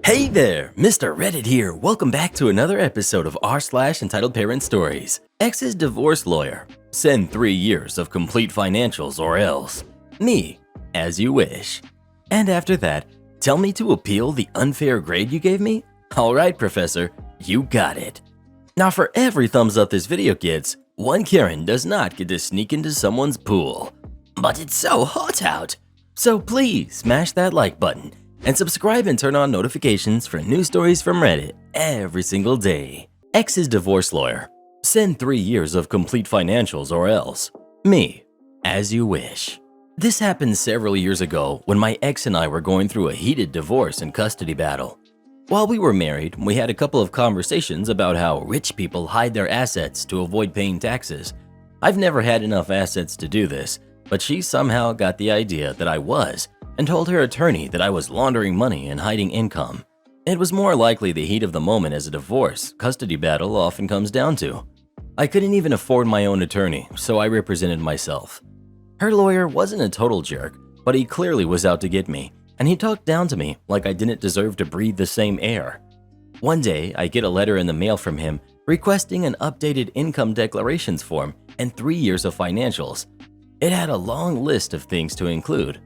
Hey there, Mr. Reddit here. Welcome back to another episode of r/entitled Parent Stories. Ex's divorce lawyer. Send 3 years of complete financials or else. Me, as you wish. And after that, tell me to appeal the unfair grade you gave me? Alright, Professor, you got it. Now for every thumbs up this video gets, one Karen does not get to sneak into someone's pool. But it's so hot out. So please smash that like button and subscribe and turn on notifications for new stories from Reddit every single day. Ex's divorce lawyer. Send 3 years of complete financials or else. Me, as you wish. This happened several years ago when my ex and I were going through a heated divorce and custody battle. While we were married, we had a couple of conversations about how rich people hide their assets to avoid paying taxes. I've never had enough assets to do this, but she somehow got the idea that I was and told her attorney that I was laundering money and hiding income. It was more likely the heat of the moment as a divorce custody battle often comes down to. I couldn't even afford my own attorney, so I represented myself. Her lawyer wasn't a total jerk, but he clearly was out to get me, and he talked down to me like I didn't deserve to breathe the same air. One day, I get a letter in the mail from him requesting an updated income declarations form and 3 years of financials. It had a long list of things to include.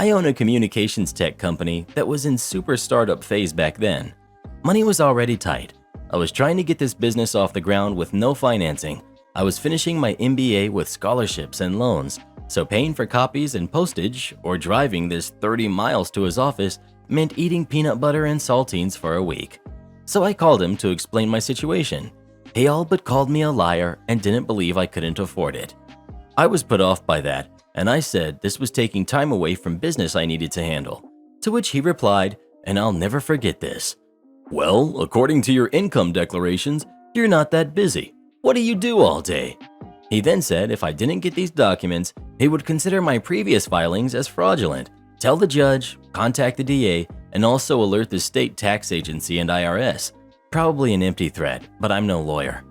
I own a communications tech company that was in super startup phase back then. Money was already tight. I was trying to get this business off the ground with no financing. I was finishing my MBA with scholarships and loans, so paying for copies and postage or driving this 30 miles to his office meant eating peanut butter and saltines for a week. So I called him to explain my situation. He all but called me a liar and didn't believe I couldn't afford it. I was put off by that, and I said this was taking time away from business I needed to handle. To which he replied, and I'll never forget this. Well, according to your income declarations, you're not that busy. What do you do all day? He then said if I didn't get these documents, he would consider my previous filings as fraudulent, tell the judge, contact the DA, and also alert the state tax agency and IRS. Probably an empty threat, but I'm no lawyer.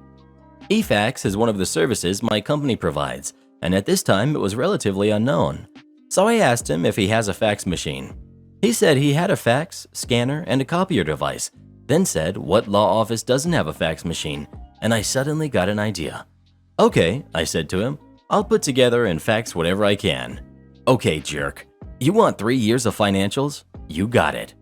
eFax is one of the services my company provides, and at this time it was relatively unknown. So I asked him if he has a fax machine. He said he had a fax, scanner, and a copier device, then said what law office doesn't have a fax machine, and I suddenly got an idea. Okay, I said to him, I'll put together and fax whatever I can. Okay, jerk. You want 3 years of financials? You got it.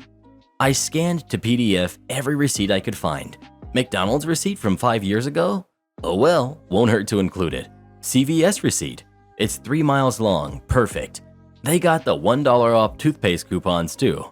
I scanned to PDF every receipt I could find. McDonald's receipt from 5 years ago? Oh well, won't hurt to include it. CVS receipt. It's 3 miles long, perfect. They got the $1 off toothpaste coupons too.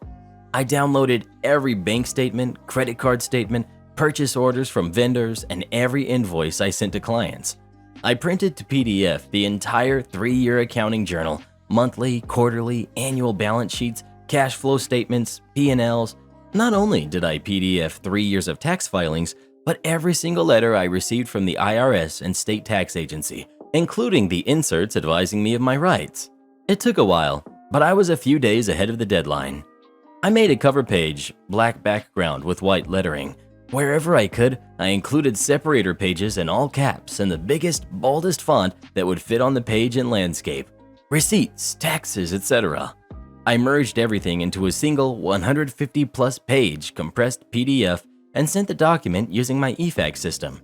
I downloaded every bank statement, credit card statement, purchase orders from vendors, and every invoice I sent to clients. I printed to PDF the entire 3-year accounting journal, monthly, quarterly, annual balance sheets, cash flow statements, P&Ls. Not only did I PDF 3 years of tax filings, but every single letter I received from the IRS and state tax agency, including the inserts advising me of my rights. It took a while, but I was a few days ahead of the deadline. I made a cover page, black background with white lettering. Wherever I could, I included separator pages in all caps and the biggest, boldest font that would fit on the page in landscape. Receipts, taxes, etc. I merged everything into a single 150-plus page compressed PDF and sent the document using my eFax system.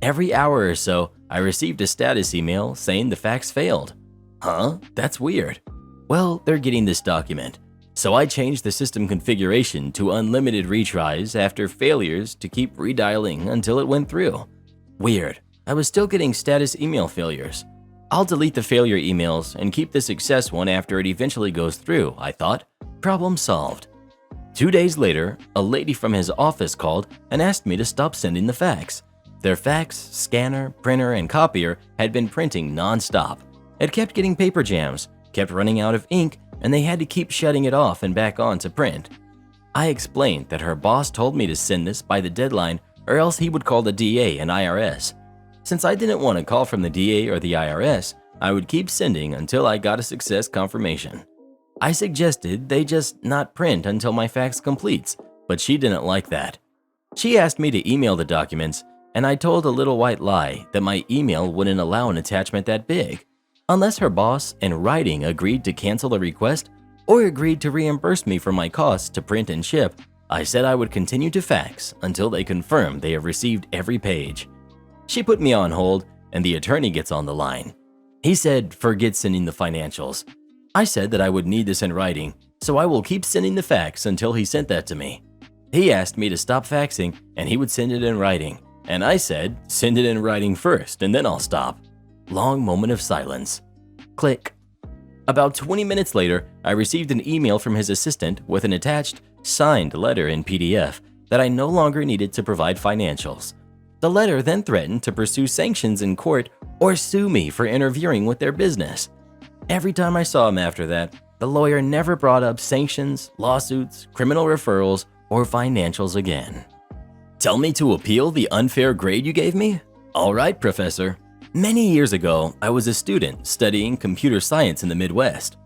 Every hour or so, I received a status email saying the fax failed. Huh? That's weird. Well, they're getting this document. So I changed the system configuration to unlimited retries after failures to keep redialing until it went through. Weird. I was still getting status email failures. I'll delete the failure emails and keep the success one after it eventually goes through, I thought. Problem solved. 2 days later, a lady from his office called and asked me to stop sending the fax. Their fax, scanner, printer, and copier had been printing non-stop. It kept getting paper jams, kept running out of ink, and they had to keep shutting it off and back on to print. I explained that her boss told me to send this by the deadline or else he would call the DA and IRS. Since I didn't want to call from the DA or the IRS, I would keep sending until I got a success confirmation. I suggested they just not print until my fax completes, but she didn't like that. She asked me to email the documents, and I told a little white lie that my email wouldn't allow an attachment that big. Unless her boss in writing agreed to cancel the request or agreed to reimburse me for my costs to print and ship, I said I would continue to fax until they confirmed they have received every page. She put me on hold, and the attorney gets on the line. He said, forget sending the financials. I said that I would need this in writing, so I will keep sending the fax until he sent that to me. He asked me to stop faxing and he would send it in writing, and I said, send it in writing first and then I'll stop. Long moment of silence. Click. About 20 minutes later, I received an email from his assistant with an attached, signed letter in PDF that I no longer needed to provide financials. The letter then threatened to pursue sanctions in court or sue me for interfering with their business. Every time I saw him after that, the lawyer never brought up sanctions, lawsuits, criminal referrals, or financials again. Tell me to appeal the unfair grade you gave me? All right, professor. Many years ago, I was a student studying computer science in the Midwest.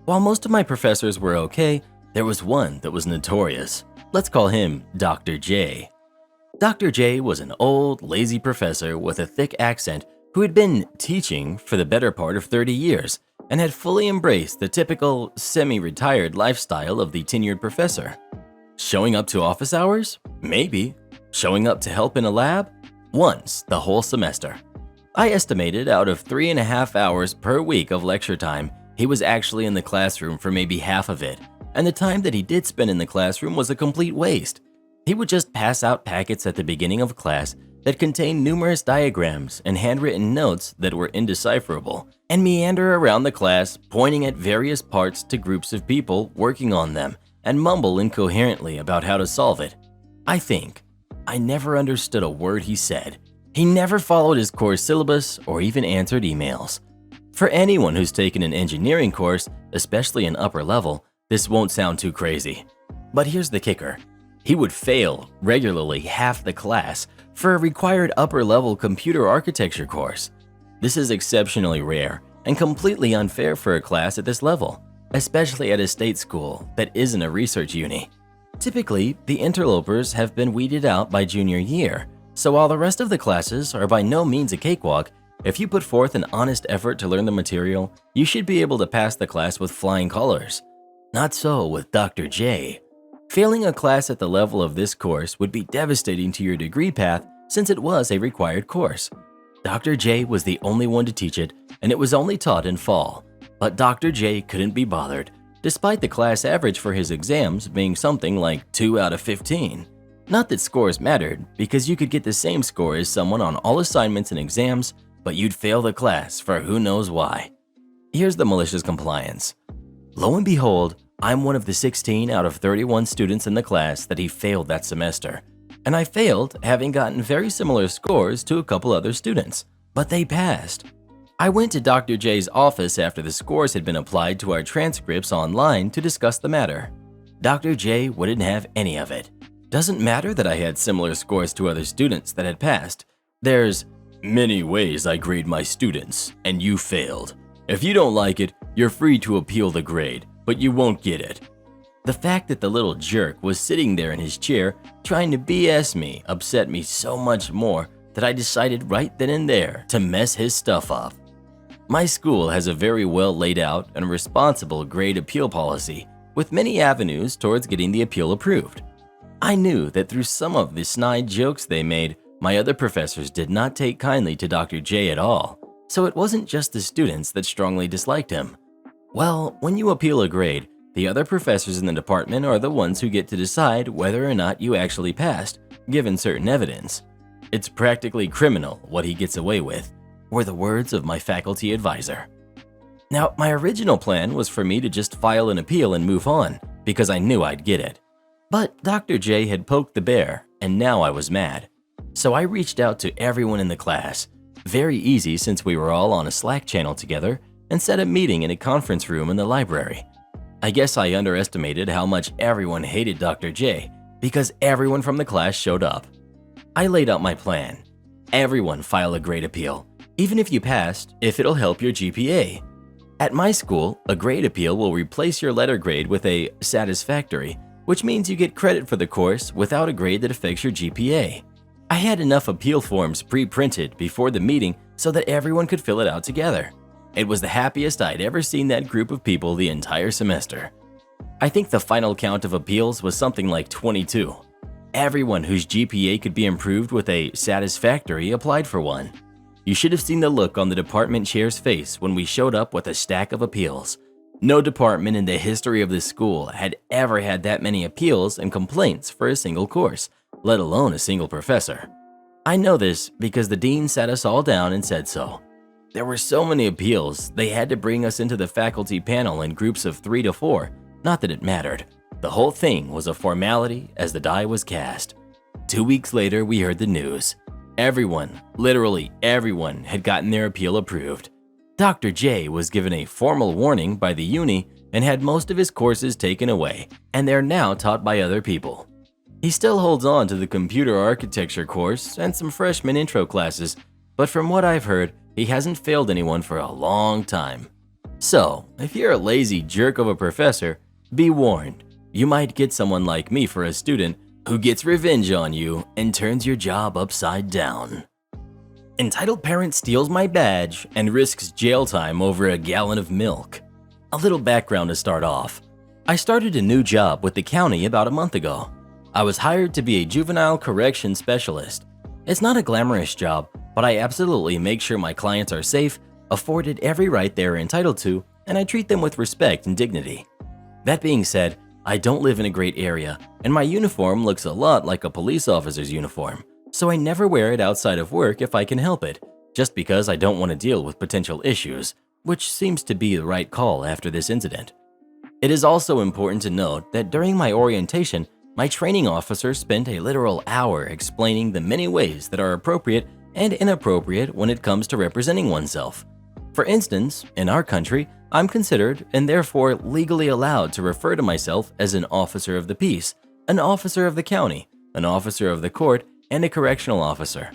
While most of my professors were okay, there was one that was notorious. Let's call him Dr. J. Dr. J was an old, lazy professor with a thick accent who had been teaching for the better part of 30 years and had fully embraced the typical semi-retired lifestyle of the tenured professor. Showing up to office hours? Maybe. Showing up to help in a lab? Once the whole semester. I estimated out of 3.5 hours per week of lecture time, he was actually in the classroom for maybe half of it, and the time that he did spend in the classroom was a complete waste. He would just pass out packets at the beginning of class that contained numerous diagrams and handwritten notes that were indecipherable, and meander around the class pointing at various parts to groups of people working on them and mumble incoherently about how to solve it. I never understood a word he said. He never followed his course syllabus or even answered emails. For anyone who's taken an engineering course, especially an upper level, this won't sound too crazy. But here's the kicker. He would fail regularly half the class for a required upper-level computer architecture course. This is exceptionally rare and completely unfair for a class at this level, especially at a state school that isn't a research uni. Typically, the interlopers have been weeded out by junior year, so while the rest of the classes are by no means a cakewalk, if you put forth an honest effort to learn the material, you should be able to pass the class with flying colors. Not so with Dr. J. Failing a class at the level of this course would be devastating to your degree path since it was a required course. Dr. J was the only one to teach it, and it was only taught in fall. But Dr. J couldn't be bothered, despite the class average for his exams being something like 2 out of 15. Not that scores mattered, because you could get the same score as someone on all assignments and exams, but you'd fail the class for who knows why. Here's the malicious compliance. Lo and behold, I'm one of the 16 out of 31 students in the class that he failed that semester. And I failed having gotten very similar scores to a couple other students, but they passed. I went to Dr. J's office after the scores had been applied to our transcripts online to discuss the matter. Dr. J wouldn't have any of it. Doesn't matter that I had similar scores to other students that had passed. There's many ways I grade my students, and you failed. If you don't like it, you're free to appeal the grade, but you won't get it. The fact that the little jerk was sitting there in his chair trying to BS me upset me so much more that I decided right then and there to mess his stuff up. My school has a very well laid out and responsible grade appeal policy with many avenues towards getting the appeal approved. I knew that through some of the snide jokes they made, my other professors did not take kindly to Dr. J at all, so it wasn't just the students that strongly disliked him. Well, when you appeal a grade, the other professors in the department are the ones who get to decide whether or not you actually passed, given certain evidence. It's practically criminal what he gets away with, were the words of my faculty advisor. Now, my original plan was for me to just file an appeal and move on, because I knew I'd get it. But Dr. J had poked the bear, and now I was mad. So I reached out to everyone in the class, very easy since we were all on a Slack channel together, and set a meeting in a conference room in the library. I guess I underestimated how much everyone hated Dr. J, because everyone from the class showed up. I laid out my plan. Everyone file a grade appeal, even if you passed, if it'll help your GPA. At my school, a grade appeal will replace your letter grade with a satisfactory, which means you get credit for the course without a grade that affects your GPA. I had enough appeal forms pre-printed before the meeting so that everyone could fill it out together. It was the happiest I'd ever seen that group of people the entire semester. I think the final count of appeals was something like 22. Everyone whose GPA could be improved with a satisfactory applied for one. You should have seen the look on the department chair's face when we showed up with a stack of appeals. No department in the history of this school had ever had that many appeals and complaints for a single course, let alone a single professor. I know this because the dean sat us all down and said so. There were so many appeals, they had to bring us into the faculty panel in groups of 3 to 4, not that it mattered. The whole thing was a formality as the die was cast. 2 weeks later, we heard the news. Everyone, literally everyone, had gotten their appeal approved. Dr. J was given a formal warning by the uni and had most of his courses taken away, and they're now taught by other people. He still holds on to the computer architecture course and some freshman intro classes, but from what I've heard, he hasn't failed anyone for a long time. So, if you're a lazy jerk of a professor, be warned, you might get someone like me for a student who gets revenge on you and turns your job upside down. Entitled parent steals my badge and risks jail time over a gallon of milk. A little background to start off. I started a new job with the county about a month ago. I was hired to be a juvenile correction specialist. It's not a glamorous job, but I absolutely make sure my clients are safe, afforded every right they are entitled to, and I treat them with respect and dignity. That being said, I don't live in a great area, and my uniform looks a lot like a police officer's uniform, so I never wear it outside of work if I can help it, just because I don't want to deal with potential issues, which seems to be the right call after this incident. It is also important to note that during my orientation, my training officer spent a literal hour explaining the many ways that are appropriate and inappropriate when it comes to representing oneself. For instance, in our country, I'm considered and therefore legally allowed to refer to myself as an officer of the peace, an officer of the county, an officer of the court, and a correctional officer.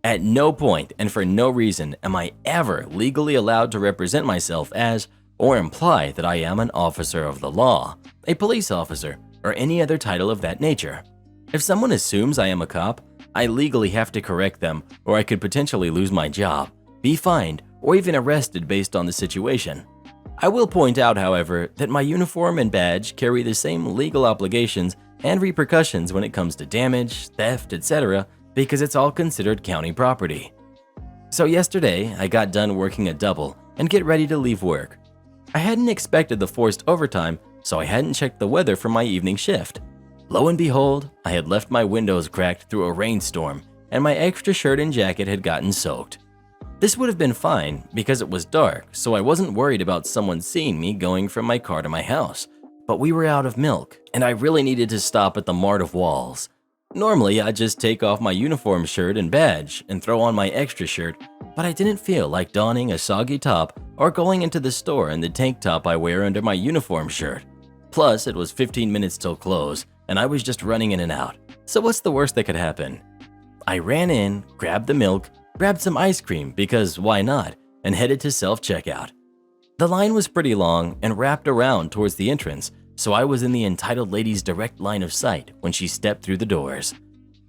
At no point and for no reason am I ever legally allowed to represent myself as or imply that I am an officer of the law, a police officer, or any other title of that nature. If someone assumes I am a cop, I legally have to correct them or I could potentially lose my job, be fined, or even arrested based on the situation. I will point out, however, that my uniform and badge carry the same legal obligations and repercussions when it comes to damage, theft, etc., because it's all considered county property. So yesterday, I got done working a double and get ready to leave work. I hadn't expected the forced overtime, so I hadn't checked the weather for my evening shift. Lo and behold, I had left my windows cracked through a rainstorm, and my extra shirt and jacket had gotten soaked. This would have been fine because it was dark, so I wasn't worried about someone seeing me going from my car to my house. But we were out of milk, and I really needed to stop at the Mart of Walls. Normally, I'd just take off my uniform shirt and badge and throw on my extra shirt, but I didn't feel like donning a soggy top or going into the store in the tank top I wear under my uniform shirt. Plus, it was 15 minutes till close, and I was just running in and out. So what's the worst that could happen? I ran in, grabbed the milk, grabbed some ice cream because why not, and headed to self-checkout. The line was pretty long and wrapped around towards the entrance, so I was in the entitled lady's direct line of sight when she stepped through the doors.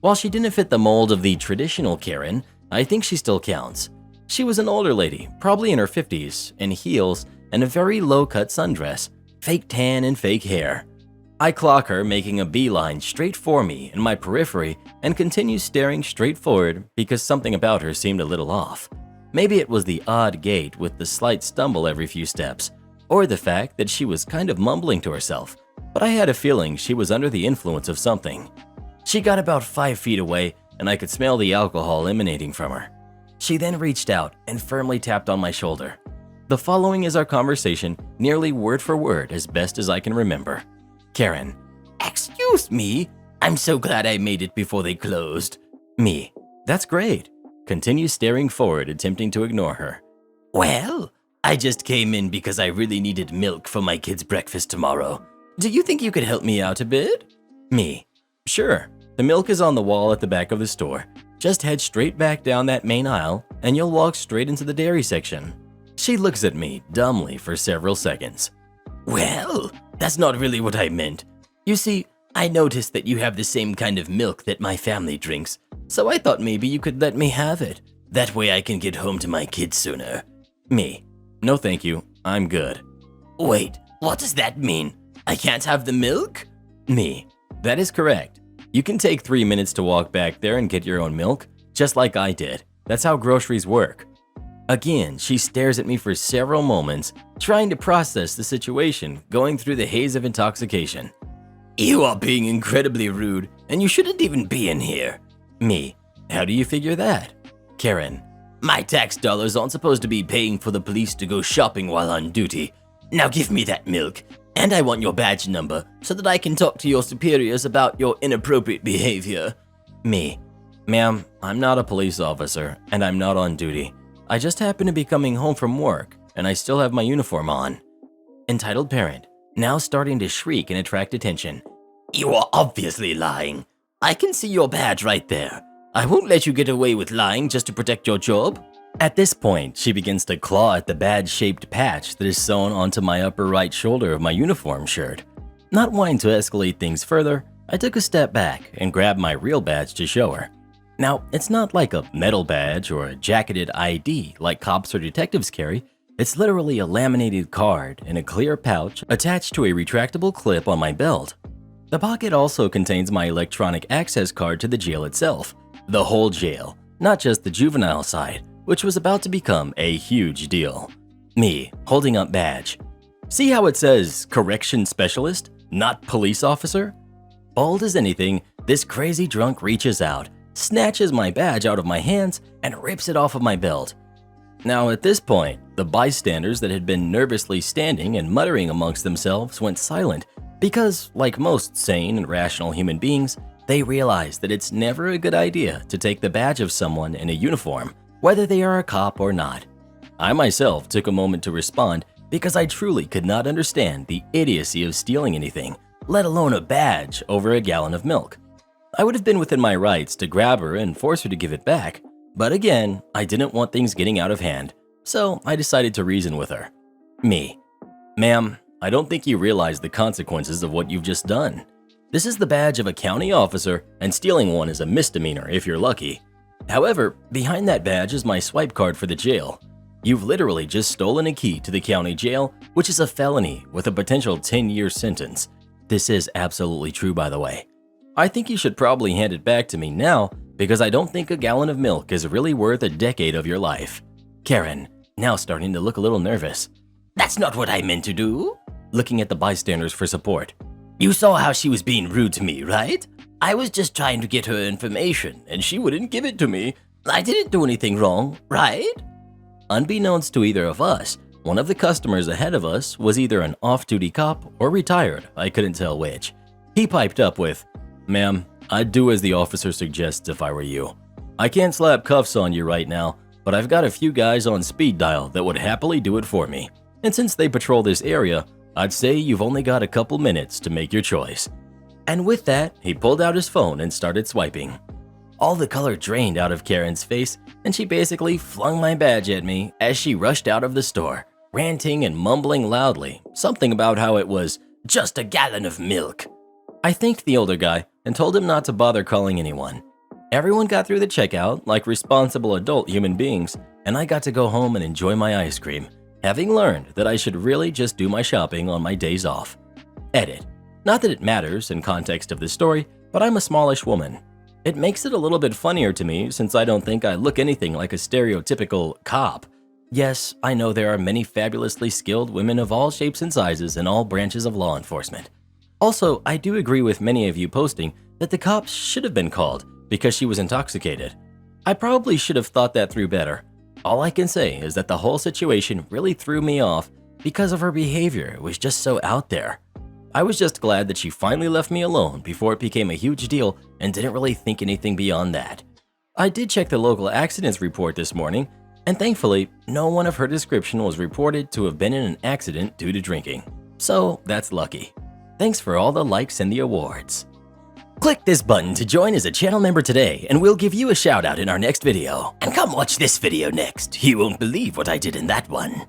While she didn't fit the mold of the traditional Karen, I think she still counts. She was an older lady, probably in her 50s, in heels and a very low-cut sundress, fake tan and fake hair. I clock her making a beeline straight for me in my periphery and continue staring straight forward because something about her seemed a little off. Maybe it was the odd gait with the slight stumble every few steps, or the fact that she was kind of mumbling to herself, but I had a feeling she was under the influence of something. She got about 5 feet away and I could smell the alcohol emanating from her. She then reached out and firmly tapped on my shoulder. The following is our conversation, nearly word for word as best as I can remember. Karen: "Excuse me, I'm so glad I made it before they closed." Me: "That's great." Continue staring forward, attempting to ignore her. "Well, I just came in because I really needed milk for my kids' breakfast tomorrow. Do you think you could help me out a bit?" Me: "Sure. The milk is on the wall at the back of the store. Just head straight back down that main aisle and you'll walk straight into the dairy section." She looks at me dumbly for several seconds. "Well, that's not really what I meant. You see, I noticed that you have the same kind of milk that my family drinks, so I thought maybe you could let me have it. That way I can get home to my kids sooner." Me: "No thank you, I'm good." "Wait, what does that mean? I can't have the milk? Me. That is correct. You can take 3 minutes to walk back there and get your own milk, just like I did. That's how groceries work. Again, she stares at me for several moments, trying to process the situation, going through the haze of intoxication. You are being incredibly rude, and you shouldn't even be in here. Me. How do you figure that? Karen. My tax dollars aren't supposed to be paying for the police to go shopping while on duty. Now give me that milk, and I want your badge number so that I can talk to your superiors about your inappropriate behavior. Me. Ma'am, I'm not a police officer, and I'm not on duty. I just happen to be coming home from work, and I still have my uniform on. Entitled parent, now starting to shriek and attract attention. You are obviously lying. I can see your badge right there. I won't let you get away with lying just to protect your job. At this point, she begins to claw at the badge-shaped patch that is sewn onto my upper right shoulder of my uniform shirt. Not wanting to escalate things further, I took a step back and grabbed my real badge to show her. Now, it's not like a metal badge or a jacketed ID like cops or detectives carry. It's literally a laminated card in a clear pouch attached to a retractable clip on my belt. The pocket also contains my electronic access card to the jail itself. The whole jail, not just the juvenile side, which was about to become a huge deal. Me, holding up badge. See how it says correction specialist, not police officer? Bold as anything, this crazy drunk reaches out, snatches my badge out of my hands, and rips it off of my belt. Now at this point, the bystanders that had been nervously standing and muttering amongst themselves went silent because, like most sane and rational human beings, they realize that it's never a good idea to take the badge of someone in a uniform, whether they are a cop or not. I myself took a moment to respond because I truly could not understand the idiocy of stealing anything, let alone a badge over a gallon of milk. I would have been within my rights to grab her and force her to give it back, but again, I didn't want things getting out of hand, so I decided to reason with her. Me. Ma'am, I don't think you realize the consequences of what you've just done. This is the badge of a county officer, and stealing one is a misdemeanor if you're lucky. However, behind that badge is my swipe card for the jail. You've literally just stolen a key to the county jail, which is a felony with a potential 10-year sentence. This is absolutely true, by the way. I think you should probably hand it back to me now because I don't think a gallon of milk is really worth a decade of your life. Karen, now starting to look a little nervous. That's not what I meant to do. Looking at the bystanders for support. You saw how she was being rude to me, right? I was just trying to get her information and she wouldn't give it to me. I didn't do anything wrong, right? Unbeknownst to either of us, one of the customers ahead of us was either an off-duty cop or retired, I couldn't tell which. He piped up with, Ma'am, I'd do as the officer suggests if I were you. I can't slap cuffs on you right now, but I've got a few guys on speed dial that would happily do it for me. And since they patrol this area, I'd say you've only got a couple minutes to make your choice. And with that, he pulled out his phone and started swiping. All the color drained out of Karen's face, and she basically flung my badge at me as she rushed out of the store, ranting and mumbling loudly, something about how it was just a gallon of milk. I thanked the older guy and told him not to bother calling anyone. Everyone got through the checkout like responsible adult human beings, and I got to go home and enjoy my ice cream, having learned that I should really just do my shopping on my days off. Edit. Not that it matters in context of the story, but I'm a smallish woman. It makes it a little bit funnier to me since I don't think I look anything like a stereotypical cop. Yes, I know there are many fabulously skilled women of all shapes and sizes in all branches of law enforcement. Also, I do agree with many of you posting that the cops should have been called because she was intoxicated. I probably should have thought that through better. All I can say is that the whole situation really threw me off because of her behavior. It was just so out there. I was just glad that she finally left me alone before it became a huge deal and didn't really think anything beyond that. I did check the local accidents report this morning, and thankfully, no one of her description was reported to have been in an accident due to drinking. So that's lucky. Thanks for all the likes and the awards. Click this button to join as a channel member today and we'll give you a shout out in our next video. And come watch this video next. You won't believe what I did in that one.